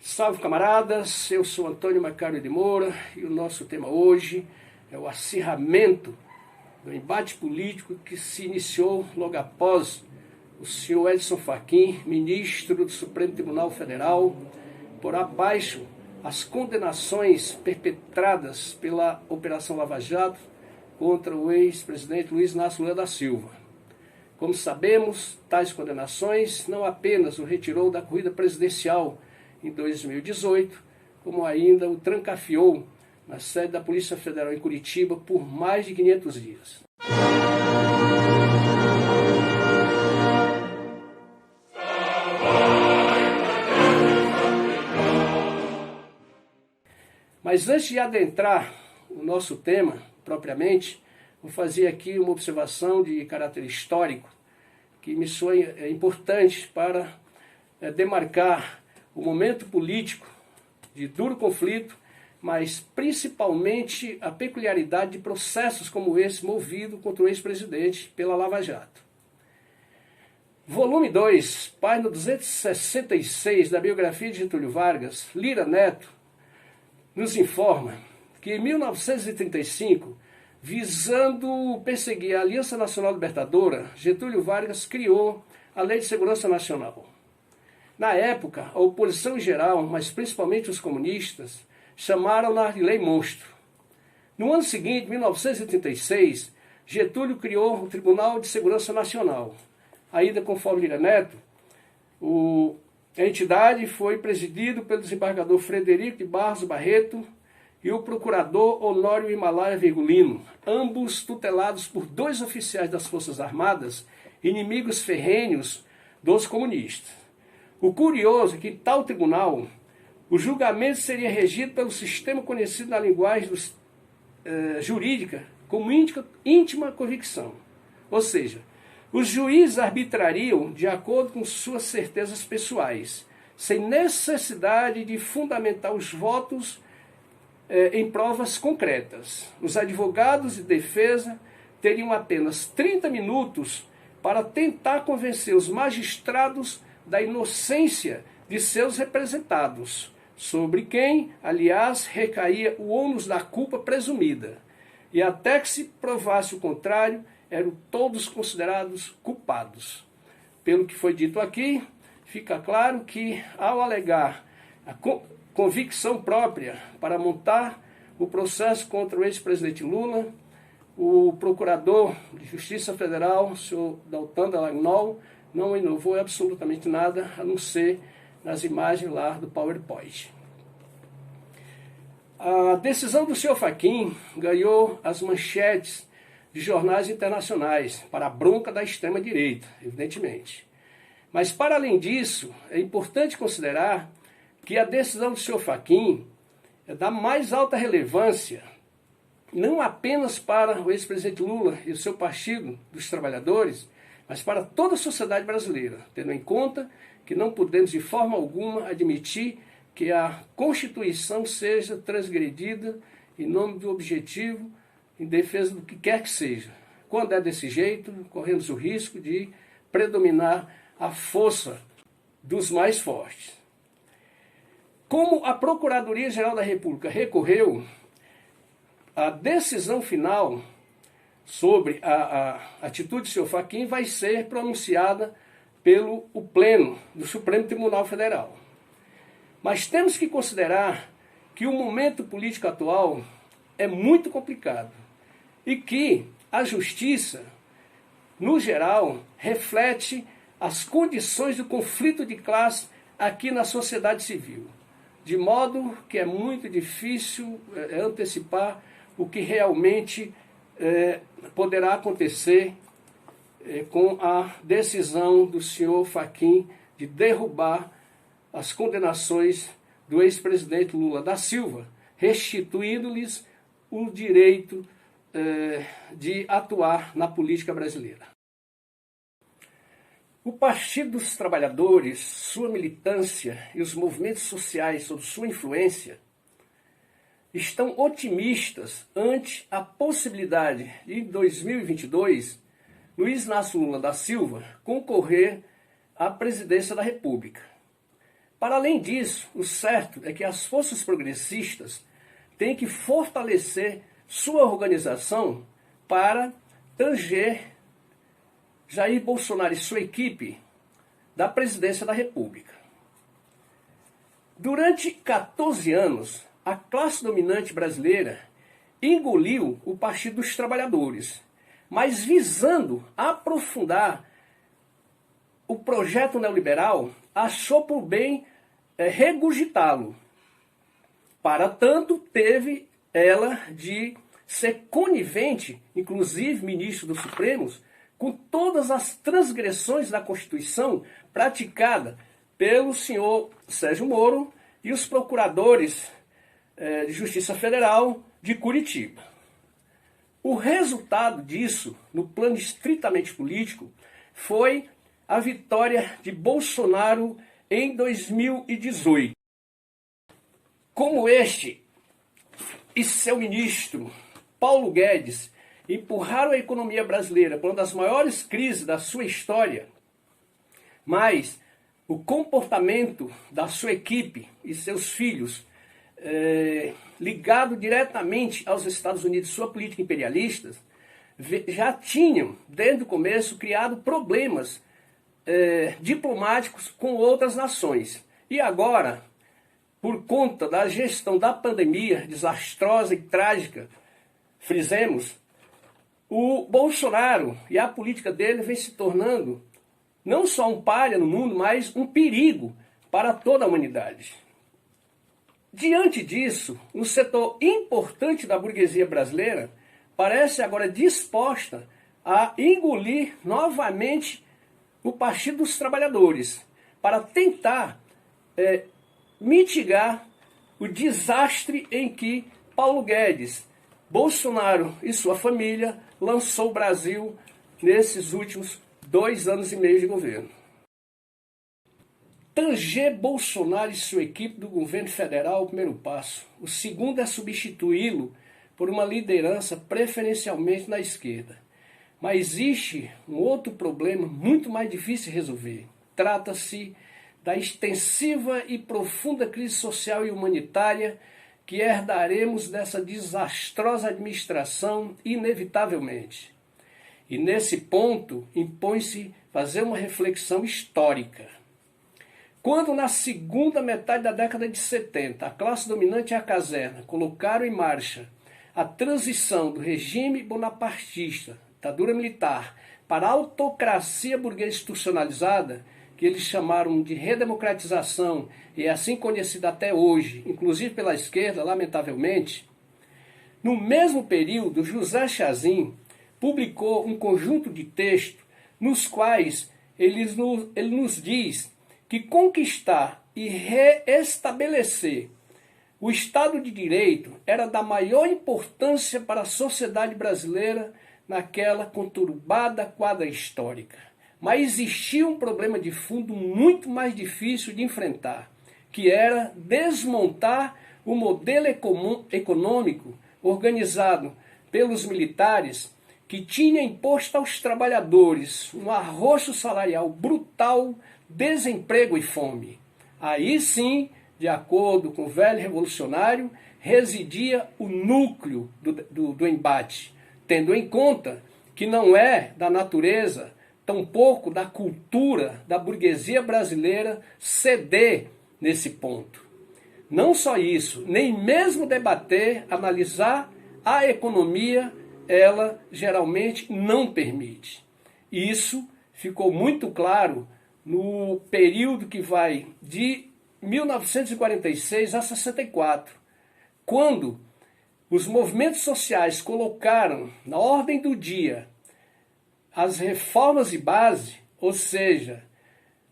Salve, camaradas, eu sou Antônio Macário de Moura e o nosso tema hoje é o acirramento do embate político que se iniciou logo após o senhor Edson Fachin, ministro do Supremo Tribunal Federal, por abaixo as condenações perpetradas pela Operação Lava Jato contra o ex-presidente Luiz Inácio Lula da Silva. Como sabemos, tais condenações não apenas o retirou da corrida presidencial em 2018, como ainda o trancafiou na sede da Polícia Federal em Curitiba por mais de 500 dias. Mas antes de adentrar o nosso tema, propriamente, vou fazer aqui uma observação de caráter histórico que me soa importante para demarcar o momento político de duro conflito, mas principalmente a peculiaridade de processos como esse movido contra o ex-presidente pela Lava Jato. Volume 2, página 266 da biografia de Getúlio Vargas, Lira Neto, nos informa que em 1935, visando perseguir a Aliança Nacional Libertadora, Getúlio Vargas criou a Lei de Segurança Nacional. Na época, a oposição em geral, mas principalmente os comunistas, chamaram-na de Lei Monstro. No ano seguinte, 1936, Getúlio criou o Tribunal de Segurança Nacional. Ainda conforme Lira Neto, a entidade foi presidida pelo desembargador Frederico de Barros Barreto e o procurador Honório Himalaia Virgulino, ambos tutelados por dois oficiais das Forças Armadas, inimigos ferrenhos dos comunistas. O curioso é que em tal tribunal, o julgamento seria regido pelo sistema conhecido na linguagem jurídica como íntima convicção. Ou seja, os juízes arbitrariam de acordo com suas certezas pessoais, sem necessidade de fundamentar os votos em provas concretas. Os advogados de defesa teriam apenas 30 minutos para tentar convencer os magistrados da inocência de seus representados, sobre quem, aliás, recaía o ônus da culpa presumida, e até que se provasse o contrário, eram todos considerados culpados. Pelo que foi dito aqui, fica claro que, ao alegar a convicção própria para montar o processo contra o ex-presidente Lula, o procurador de Justiça Federal, o senhor Daltan Dallagnol, não inovou absolutamente nada, a não ser nas imagens lá do PowerPoint. A decisão do senhor Fachin ganhou as manchetes de jornais internacionais, para a bronca da extrema-direita, evidentemente. Mas, para além disso, é importante considerar que a decisão do senhor Fachin é da mais alta relevância, não apenas para o ex-presidente Lula e o seu Partido dos Trabalhadores, mas para toda a sociedade brasileira, tendo em conta que não podemos de forma alguma admitir que a Constituição seja transgredida em nome do objetivo, em defesa do que quer que seja. Quando é desse jeito, corremos o risco de predominar a força dos mais fortes. Como a Procuradoria-Geral da República recorreu, a decisão final sobre a atitude do senhor Fachin vai ser pronunciada pelo Pleno do Supremo Tribunal Federal. Mas temos que considerar que o momento político atual é muito complicado e que a justiça, no geral, reflete as condições do conflito de classe aqui na sociedade civil, de modo que é muito difícil antecipar o que realmente poderá acontecer com a decisão do senhor Fachin de derrubar as condenações do ex-presidente Lula da Silva, restituindo-lhes o direito de atuar na política brasileira. O Partido dos Trabalhadores, sua militância e os movimentos sociais sob sua influência estão otimistas ante a possibilidade de, em 2022, Luiz Inácio Lula da Silva concorrer à presidência da República. Para além disso, o certo é que as forças progressistas têm que fortalecer sua organização para tanger Jair Bolsonaro e sua equipe da presidência da República. Durante 14 anos, a classe dominante brasileira engoliu o Partido dos Trabalhadores, mas visando aprofundar o projeto neoliberal, achou por bem regurgitá-lo. Para tanto, teve ela de ser conivente, inclusive ministro do Supremo, com todas as transgressões da Constituição praticadas pelo senhor Sérgio Moro e os procuradores de Justiça Federal de Curitiba. O resultado disso, no plano estritamente político, foi a vitória de Bolsonaro em 2018. Como este e seu ministro, Paulo Guedes, empurraram a economia brasileira para uma das maiores crises da sua história, mas o comportamento da sua equipe e seus filhos, ligado diretamente aos Estados Unidos, sua política imperialista, já tinham, desde o começo, criado problemas diplomáticos com outras nações. E agora, por conta da gestão da pandemia desastrosa e trágica, frisemos, o Bolsonaro e a política dele vem se tornando não só um párria no mundo, mas um perigo para toda a humanidade. Diante disso, um setor importante da burguesia brasileira parece agora disposta a engolir novamente o Partido dos Trabalhadores para tentar mitigar o desastre em que Paulo Guedes, Bolsonaro e sua família lançou o Brasil nesses últimos 2 anos e meio de governo. Tanger Bolsonaro e sua equipe do governo federal é o primeiro passo. O segundo é substituí-lo por uma liderança preferencialmente na esquerda. Mas existe um outro problema muito mais difícil de resolver. Trata-se da extensiva e profunda crise social e humanitária que herdaremos dessa desastrosa administração inevitavelmente. E nesse ponto impõe-se fazer uma reflexão histórica. Quando na segunda metade da década de 70 a classe dominante e a caserna colocaram em marcha a transição do regime bonapartista, ditadura militar, para a autocracia burguesa institucionalizada, que eles chamaram de redemocratização, e é assim conhecida até hoje, inclusive pela esquerda, lamentavelmente, no mesmo período, José Chazin publicou um conjunto de textos nos quais ele nos diz que conquistar e reestabelecer o Estado de Direito era da maior importância para a sociedade brasileira naquela conturbada quadra histórica. Mas existia um problema de fundo muito mais difícil de enfrentar, que era desmontar o modelo econômico organizado pelos militares, que tinha imposto aos trabalhadores um arroxo salarial brutal, desemprego e fome. Aí sim, de acordo com o velho revolucionário, residia o núcleo do embate, tendo em conta que não é da natureza, tampouco da cultura da burguesia brasileira ceder nesse ponto. Não só isso, nem mesmo debater, analisar a economia, ela geralmente não permite. Isso ficou muito claro no período que vai de 1946 a 64, quando os movimentos sociais colocaram na ordem do dia as reformas de base, ou seja,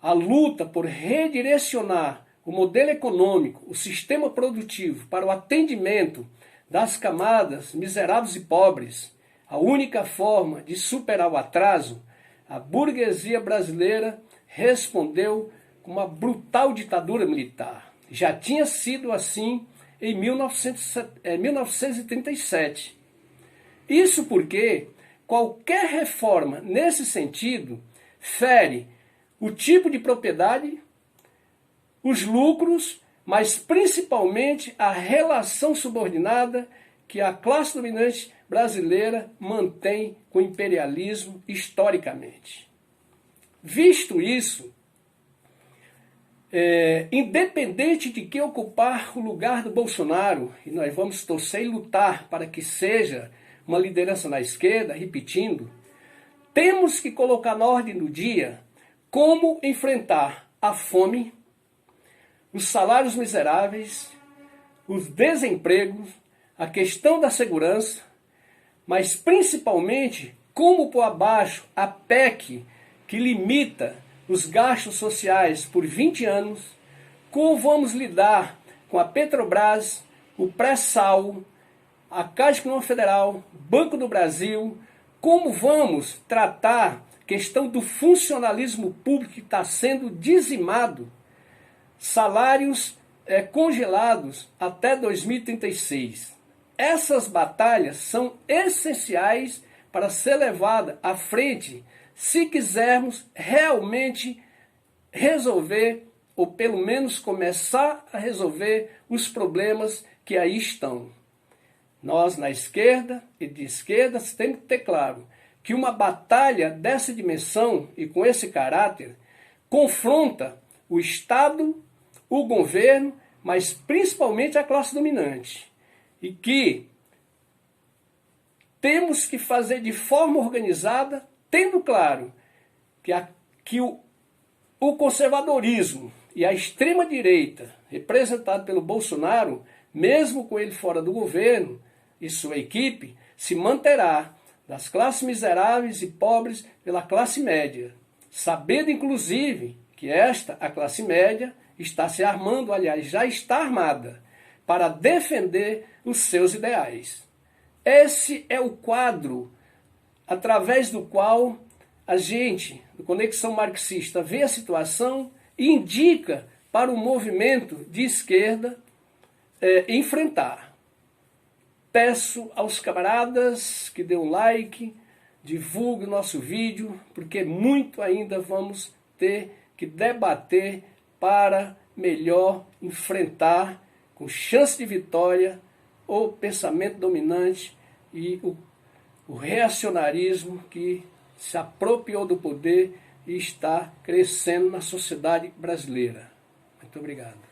a luta por redirecionar o modelo econômico, o sistema produtivo para o atendimento das camadas miseráveis e pobres, a única forma de superar o atraso, a burguesia brasileira respondeu com uma brutal ditadura militar. Já tinha sido assim em 1937. Isso porque qualquer reforma nesse sentido fere o tipo de propriedade, os lucros, mas principalmente a relação subordinada que a classe dominante brasileira mantém com o imperialismo historicamente. Visto isso, independente de quem ocupar o lugar do Bolsonaro, e nós vamos torcer e lutar para que seja uma liderança na esquerda, repetindo, temos que colocar na ordem do dia como enfrentar a fome, os salários miseráveis, os desempregos, a questão da segurança, mas principalmente como pôr abaixo a PEC que limita os gastos sociais por 20 anos, como vamos lidar com a Petrobras, o pré-sal, a Caixa Econômica Federal, Banco do Brasil, como vamos tratar a questão do funcionalismo público que está sendo dizimado, salários congelados até 2036. Essas batalhas são essenciais para ser levada à frente se quisermos realmente resolver, ou pelo menos começar a resolver os problemas que aí estão. Nós, na esquerda e de esquerda, temos que ter claro que uma batalha dessa dimensão e com esse caráter confronta o Estado, o governo, mas principalmente a classe dominante. E que temos que fazer de forma organizada, tendo claro que o conservadorismo e a extrema-direita, representado pelo Bolsonaro, mesmo com ele fora do governo e sua equipe, se manterá das classes miseráveis e pobres pela classe média, sabendo inclusive que a classe média, está se armando, aliás, já está armada, para defender os seus ideais. Esse é o quadro através do qual a gente, do Conexão Marxista, vê a situação e indica para o movimento de esquerda enfrentar. Peço aos camaradas que dêem um like, divulguem o nosso vídeo, porque muito ainda vamos ter que debater para melhor enfrentar, com chance de vitória, o pensamento dominante e o reacionarismo que se apropriou do poder e está crescendo na sociedade brasileira. Muito obrigado.